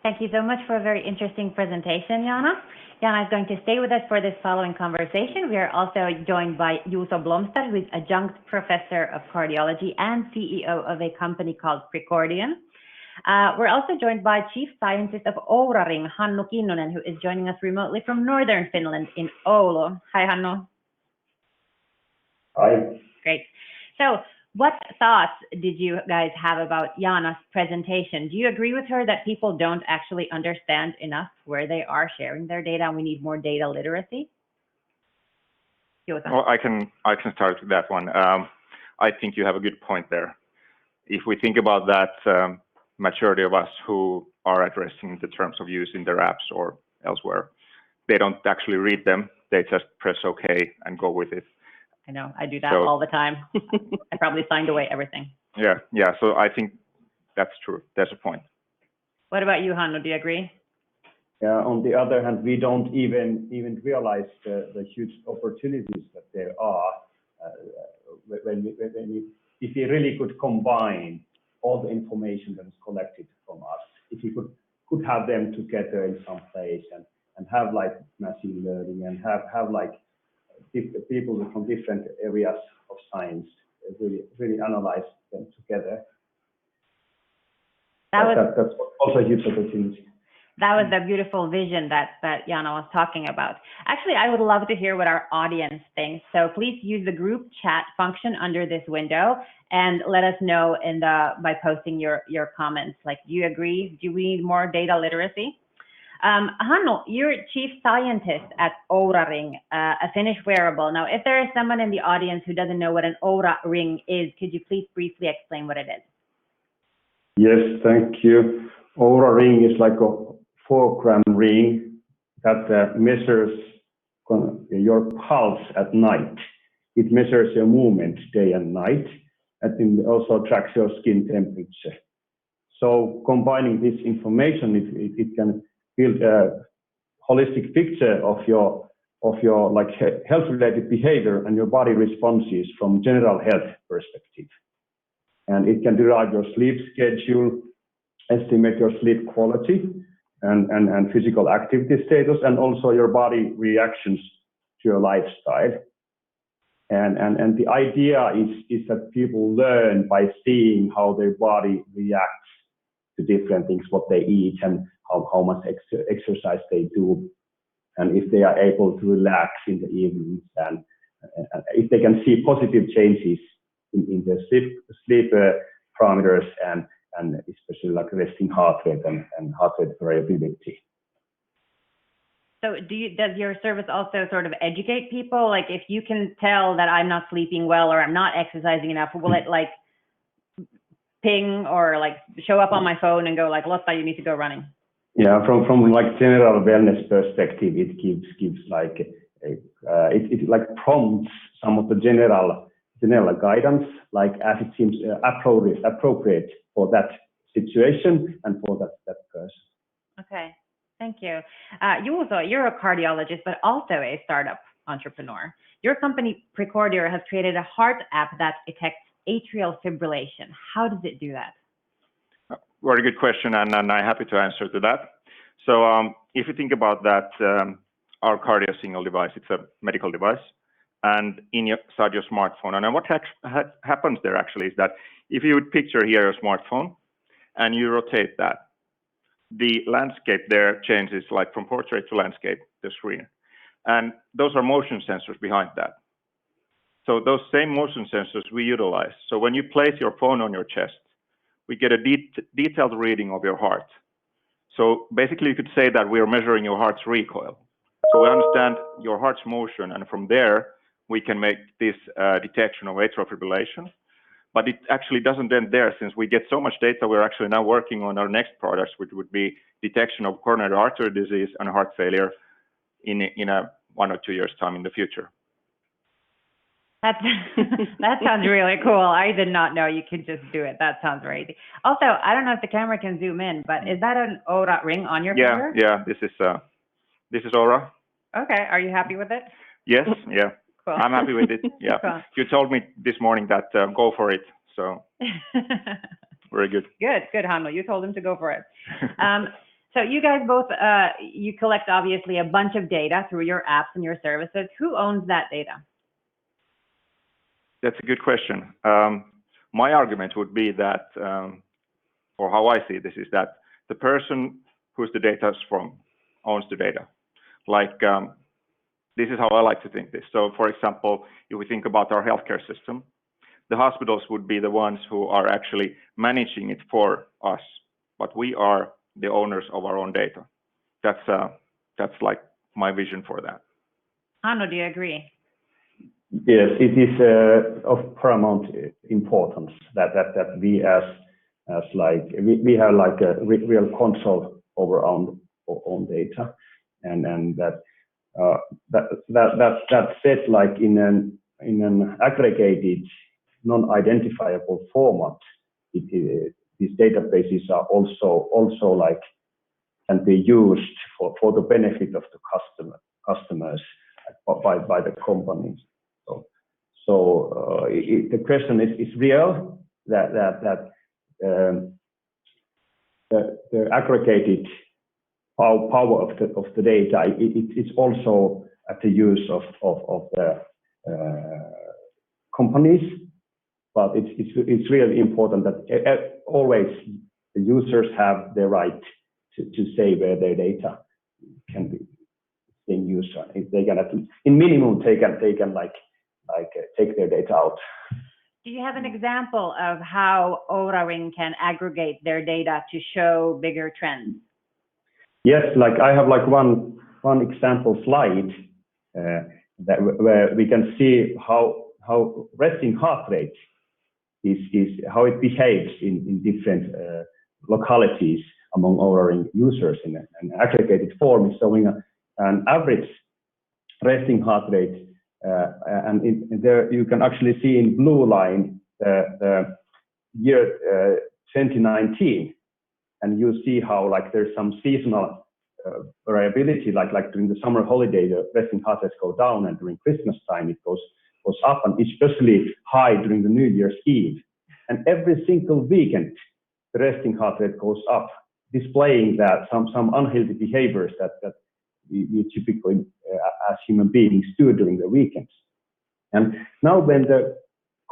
Thank you so much for a very interesting presentation, Jaana. Jaana is going to stay with us for this following conversation. We are also joined by Juuso Blomster, who is Adjunct Professor of Cardiology and CEO of a company called Precordior. We're also joined by Chief Scientist of Ouraring, Hannu Kinnunen, who is joining us remotely from northern Finland in Oulu. Hi, Hannu. Hi. Great. So, what thoughts did you guys have about Jaana's presentation? Do you agree with her that people don't actually understand enough where they are sharing their data and we need more data literacy? Well, I can start with that one. I think you have a good point there. If we think about that, majority of us who are addressing the terms of use in their apps or elsewhere, they don't actually read them. They just press OK and go with it. I know, I do that all the time. I probably signed away everything. Yeah. So I think that's true. That's a point. What about you, Hannu? Do you agree? Yeah. On the other hand, we don't even realize the huge opportunities that there are if we really could combine all the information that is collected from us. If we could have them together in some place and have like machine learning and have like people from different areas of science really analyze them together. That's also a huge opportunity. That was the beautiful vision that Jaana was talking about. Actually, I would love to hear what our audience thinks. So please use the group chat function under this window and let us know by posting your comments. Like, do you agree? Do we need more data literacy? Hannu, you're Chief Scientist at Ouraring, a Finnish wearable. Now, if there is someone in the audience who doesn't know what an Ouraring is, could you please briefly explain what it is? Yes, thank you. Ouraring is like a 4-gram ring that measures your pulse at night. It measures your movement day and night, and it also tracks your skin temperature. So combining this information, it can build a holistic picture of your like health-related behavior and your body responses from general health perspective. And it can derive your sleep schedule, estimate your sleep quality and physical activity status, and also your body reactions to your lifestyle. And the idea is that people learn by seeing how their body reacts to different things, what they eat and how much exercise they do, and if they are able to relax in the evenings, and if they can see positive changes in their sleep parameters and especially like resting heart rate and heart rate variability. So does your service also sort of educate people? Like, if you can tell that I'm not sleeping well or I'm not exercising enough, will it like ping or like show up on my phone and go like, Lotta, you need to go running? Yeah, from like general wellness perspective, it gives like it like prompts some of the general guidance, like as it seems appropriate for that situation and for that person. Okay, thank you. Juuso, you're a cardiologist, but also a startup entrepreneur. Your company Precordior has created a heart app that detects atrial fibrillation. How does it do that? Very good question, and I'm happy to answer to that. So if you think about that, our cardio signal device, it's a medical device, and inside your smartphone. And what happens there actually is that if you would picture here your smartphone and you rotate that, the landscape there changes like from portrait to landscape, the screen. And those are motion sensors behind that. So those same motion sensors we utilize. So when you place your phone on your chest, we get a detailed reading of your heart. So basically you could say that we are measuring your heart's recoil. So we understand your heart's motion, and from there we can make this detection of atrial fibrillation. But it actually doesn't end there, since we get so much data. We're actually now working on our next products, which would be detection of coronary artery disease and heart failure in 1 or 2 years' time in the future. That sounds really cool. I did not know you could just do it. That sounds crazy. Also, I don't know if the camera can zoom in, but is that an Ouraring on your finger? Yeah. This is Oura. Okay. Are you happy with it? Yes. Yeah. Cool. I'm happy with it. Yeah. Cool. You told me this morning that go for it. So very good. Good, Hannu. You told him to go for it. So you guys both, you collect obviously a bunch of data through your apps and your services. Who owns that data? That's a good question. My argument would be that, or how I see this, is that the person whose the data is from owns the data. Like, this is how I like to think this. So, for example, if we think about our healthcare system, the hospitals would be the ones who are actually managing it for us, but we are the owners of our own data. That's like my vision for that. Hannu, do you agree? Yes, it is of paramount importance that we as like we have like a real control over our own data, and that said, like in an aggregated, non-identifiable format, these databases are also like can be used for the benefit of the customers by the companies. So the question is real that the aggregated power of the data it's also at the use of the companies, but it's really important that always the users have the right to say where their data can be being used. If they can, in minimum, they can like take their data out. Do you have an example of how Ouraring can aggregate their data to show bigger trends? Yes, like I have like one example slide where we can see how resting heart rate is how it behaves in different localities among Ouraring users in an aggregated form. It's showing an average resting heart rate. And there you can actually see in blue line the year 2019, and you see how like there's some seasonal variability, like during the summer holiday the resting heart rates go down, and during Christmas time it goes up, and especially high during the New Year's Eve. And every single weekend the resting heart rate goes up, displaying that some unhealthy behaviors that we typically as human beings do during the weekends. And now when the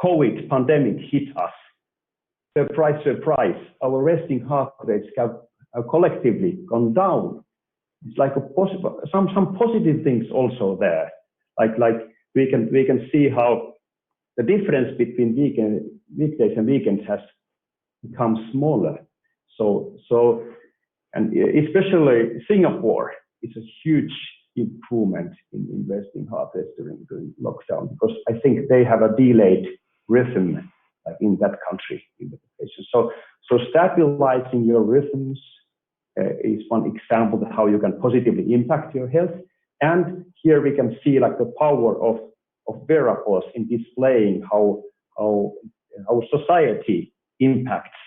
COVID pandemic hit us, surprise, our resting heart rates have collectively gone down. It's like some positive things also there. Like we can see how the difference between weekdays and weekends has become smaller. So and especially Singapore, it's a huge improvement in resting heart rates during lockdown, because I think they have a delayed rhythm in that country in the patient. So stabilizing your rhythms is one example of how you can positively impact your health. And here we can see like the power of wearables in displaying how our society impacts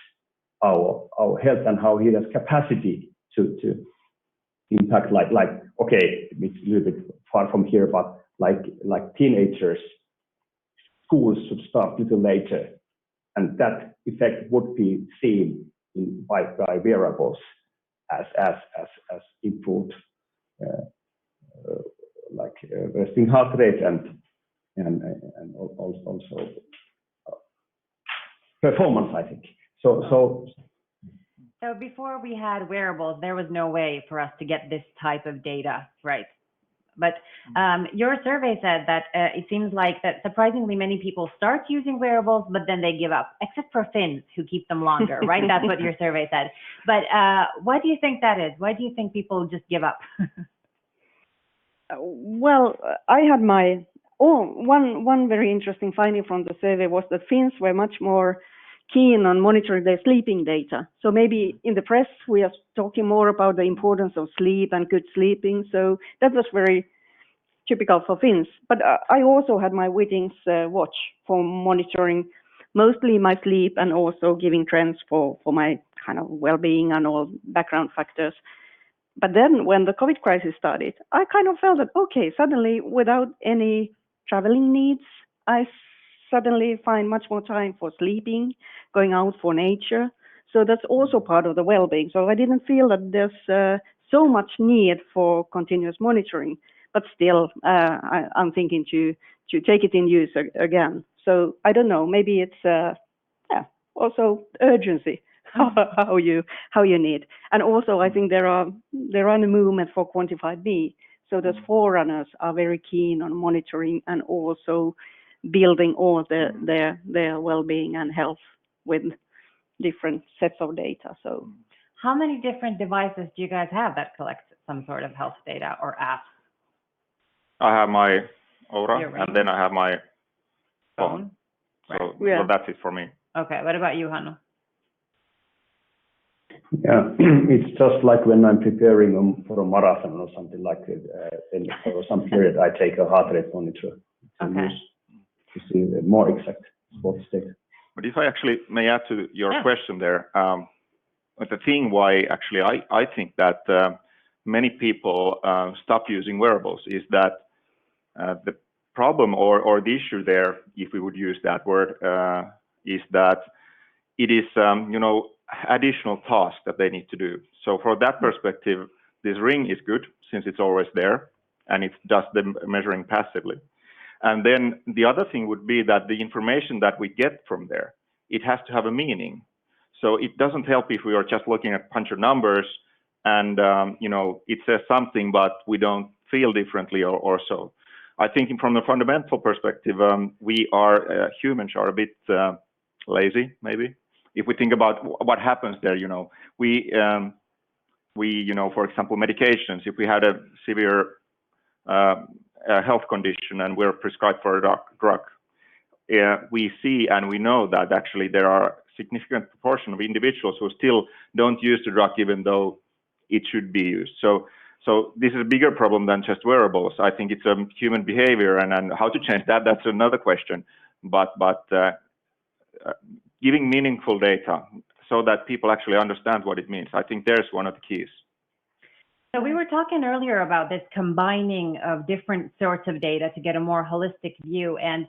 our health and how it has capacity to impact like okay, it's a little bit far from here, but like teenagers, schools should start a little later, and that effect would be seen by wearables as improved resting heart rate and also performance, I think. So before we had wearables, there was no way for us to get this type of data, right? But your survey said that it seems like that surprisingly many people start using wearables, but then they give up, except for Finns who keep them longer, right? That's what your survey said. But why do you think that is? Why do you think people just give up? Well, I had one very interesting finding from the survey was that Finns were much more keen on monitoring their sleeping data. So maybe in the press we are talking more about the importance of sleep and good sleeping. So that was very typical for Finns. But I also had my Wittings watch for monitoring mostly my sleep and also giving trends for my kind of well-being and all background factors. But then when the COVID crisis started, I kind of felt that, okay, suddenly without any traveling needs, I suddenly find much more time for sleeping, going out for nature. So that's also part of the well-being. So I didn't feel that there's so much need for continuous monitoring, but still I'm thinking to take it in use again. So I don't know, maybe it's also urgency how you need. And also I think there are a movement for quantified me. So those forerunners are very keen on monitoring and also building all their well-being and health with different sets of data. So how many different devices do you guys have that collect some sort of health data or apps? I have my Oura, and then I have my phone. So, yeah. So that's it for me. Okay, what about you, Hannu? Yeah, it's just like when I'm preparing for a marathon or something like it, and for some period I take a heart rate monitor to see the more exact sports data. But if I actually may add to your question there, the thing why actually I think that many people stop using wearables is that the problem or the issue there, if we would use that word, is that it is additional task that they need to do. So for that perspective, this ring is good since it's always there and it does the measuring passively. And then the other thing would be that the information that we get from there, it has to have a meaning. So it doesn't help if we are just looking at punch of numbers and it says something, but we don't feel differently or so. I think from the fundamental perspective, we are humans are a bit lazy, maybe. If we think about what happens there, we for example, medications. If we had a severe health condition and we're prescribed for a drug, we see and we know that actually there are significant proportion of individuals who still don't use the drug even though it should be used. So this is a bigger problem than just wearables. I think it's a human behavior, and how to change that, that's another question. But giving meaningful data so that people actually understand what it means, I think there's one of the keys. So we were talking earlier about this combining of different sorts of data to get a more holistic view. And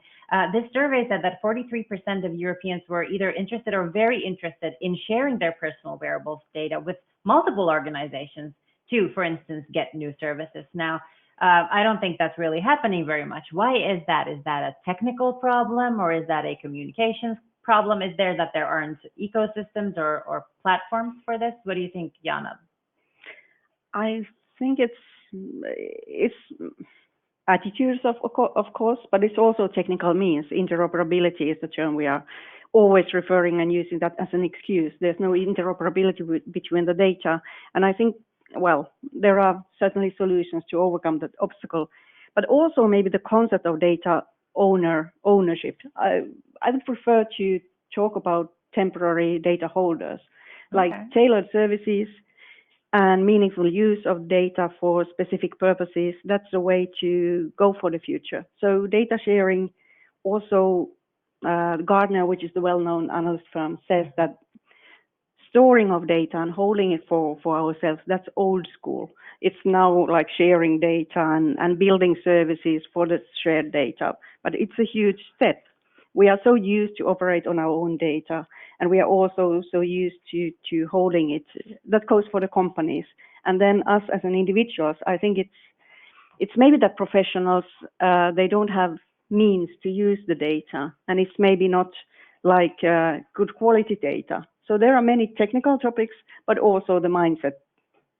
this survey said that 43% of Europeans were either interested or very interested in sharing their personal wearables data with multiple organizations to, for instance, get new services. Now, I don't think that's really happening very much. Why is that? Is that a technical problem or is that a communications problem? Is there that there aren't ecosystems or platforms for this? What do you think, Jaana? I think it's attitudes of course, but it's also technical means. Interoperability is the term we are always referring and using that as an excuse. There's no interoperability between the data, and I think, well, there are certainly solutions to overcome that obstacle, but also maybe the concept of data ownership. I would prefer to talk about temporary data holders, like tailored services and meaningful use of data for specific purposes. That's the way to go for the future. So data sharing, also Gartner, which is the well-known analyst firm, says that storing of data and holding it for ourselves, that's old school. It's now like sharing data and building services for the shared data, but it's a huge step. We are so used to operate on our own data, and we are also so used to holding it. That goes for the companies. And then us as an individuals, I think it's maybe that professionals, they don't have means to use the data, and it's maybe not like good quality data. So there are many technical topics, but also the mindset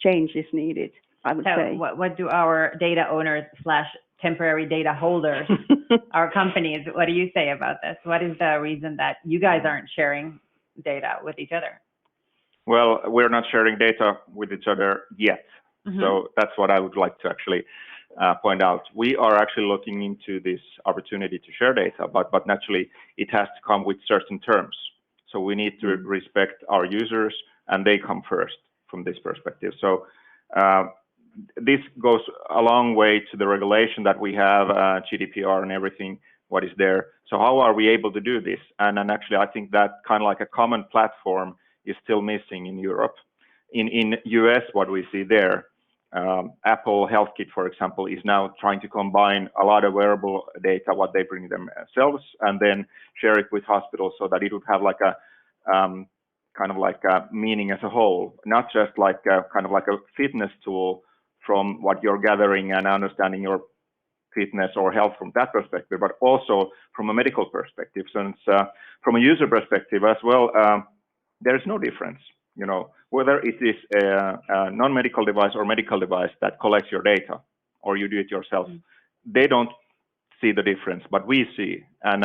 change is needed, I would say. What do our data owners / temporary data holders, our companies, what do you say about this? What is the reason that you guys aren't sharing data with each other? Well, we're not sharing data with each other yet. So that's what I would like to actually point out. We are actually looking into this opportunity to share data, but naturally it has to come with certain terms. So we need to respect our users, and they come first from this perspective. So this goes a long way to the regulation that we have, GDPR and everything, what is there. So how are we able to do this? And actually, I think that kind of like a common platform is still missing in Europe. In US, what we see there, Apple HealthKit, for example, is now trying to combine a lot of wearable data, what they bring themselves, and then share it with hospitals so that it would have like a kind of like a meaning as a whole, not just like a, kind of like a fitness tool from what you're gathering and understanding your fitness or health from that perspective, but also from a medical perspective. Since from a user perspective as well, there is no difference, you know, whether it is a non-medical device or medical device that collects your data, or you do it yourself. They don't see the difference, but we see, and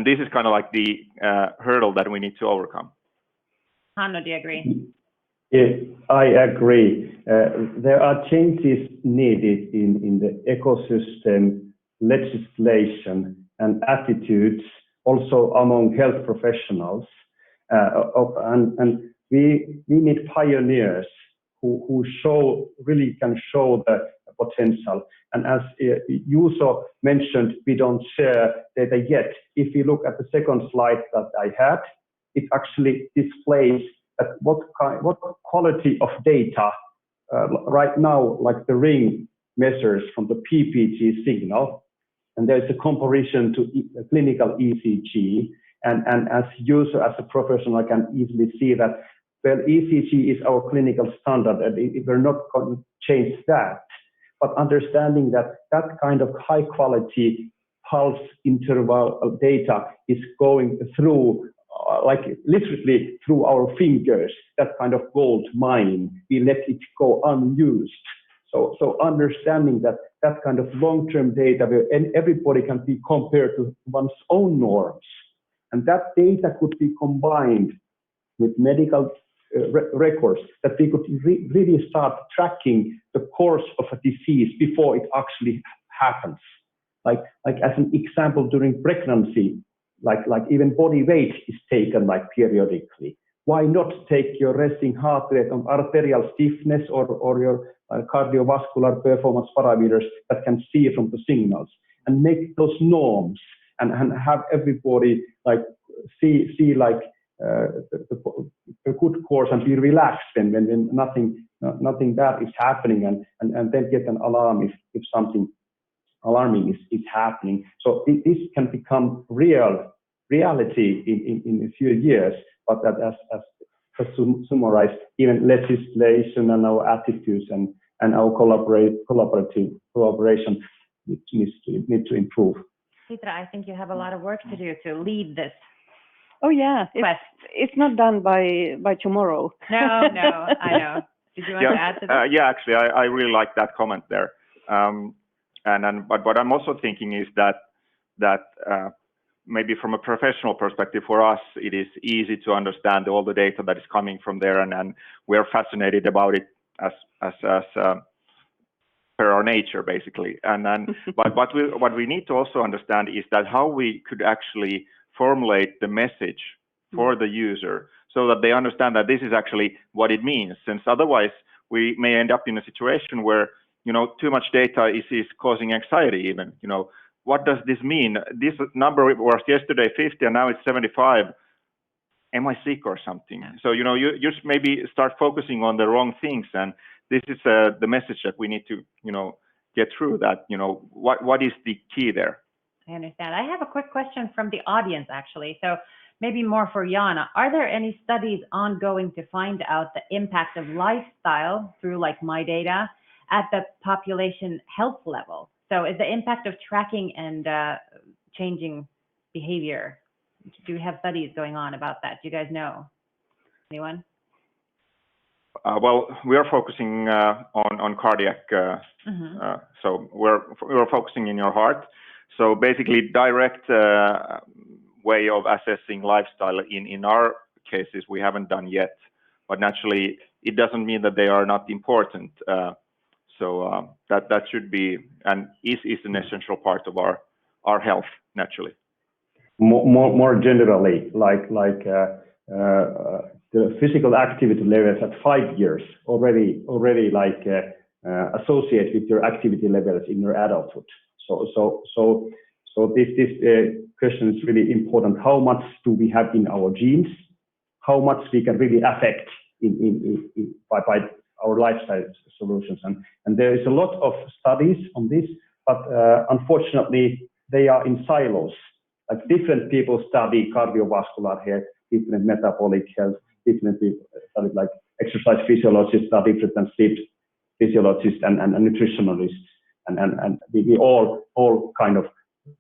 this is kind of like the hurdle that we need to overcome. Hannu, do you agree? Yes, I agree. There are changes needed in the ecosystem, legislation, and attitudes, also among health professionals. And we need pioneers who really can show the potential. And as Juuso mentioned, we don't share data yet. If you look at the second slide that I had, it actually displays at what quality of data right now, like the ring measures from the PPG signal, and there's a comparison to clinical ECG. And as user, as a professional, I can easily see that, well, ECG is our clinical standard, and we're not going to change that. But understanding that that kind of high quality pulse interval data is going through like literally through our fingers, that kind of gold mine, we let it go unused. So understanding that that kind of long-term data where everybody can be compared to one's own norms, and that data could be combined with medical records, that we could really start tracking the course of a disease before it actually happens. Like as an example, during pregnancy, like even body weight is taken like periodically. Why not take your resting heart rate on arterial stiffness or your cardiovascular performance parameters that can see from the signals, and make those norms and have everybody like see like a good course and be relaxed when nothing bad is happening, and then get an alarm if something alarming is happening. So this can become reality in a few years, but that as to summarize, even legislation and our attitudes and our collaboration need to improve. Sitra, I think you have a lot of work to do to lead this. Oh yeah, it's not done by tomorrow. No, I know. Did you want to add to that? Yeah, actually, I really like that comment there. But what I'm also thinking is that maybe from a professional perspective for us, it is easy to understand all the data that is coming from there, and we're fascinated about it as per our nature, basically. But what we need to also understand is that how we could actually formulate the message for the user so that they understand that this is actually what it means. Since otherwise we may end up in a situation where, you know, too much data is causing anxiety even, you know. What does this mean? This number was yesterday 50 and now it's 75. Am I sick or something? So, you know, you just maybe start focusing on the wrong things. And this is the message that we need to, you know, get through that, you know, what is the key there? I understand. I have a quick question from the audience, actually. So maybe more for Jaana. Are there any studies ongoing to find out the impact of lifestyle through like my data at the population health level? So is the impact of tracking and changing behavior, do we have studies going on about that? Do you guys know? Anyone? Well, we are focusing on cardiac, so we're focusing in your heart. So basically direct way of assessing lifestyle in our cases we haven't done yet, but naturally it doesn't mean that they are not important. So that should be and is an essential part of our health, naturally. More generally, like the physical activity levels at 5 years already like associate with your activity levels in your adulthood. So this question is really important. How much do we have in our genes? How much we can really affect by our lifestyle solutions? And there is a lot of studies on this, but unfortunately they are in silos. Like different people study cardiovascular health, different metabolic health, different people studied, like exercise physiologists are different than sleep physiologists and nutritionalists, and we all kind of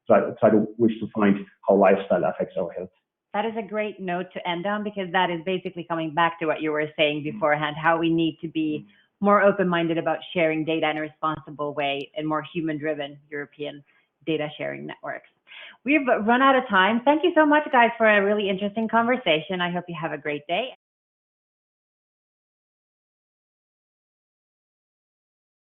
try to wish to find how lifestyle affects our health. That is a great note to end on, because that is basically coming back to what you were saying beforehand, how we need to be more open-minded about sharing data in a responsible way and more human-driven European data sharing networks. We've run out of time. Thank you so much, guys, for a really interesting conversation. I hope you have a great day.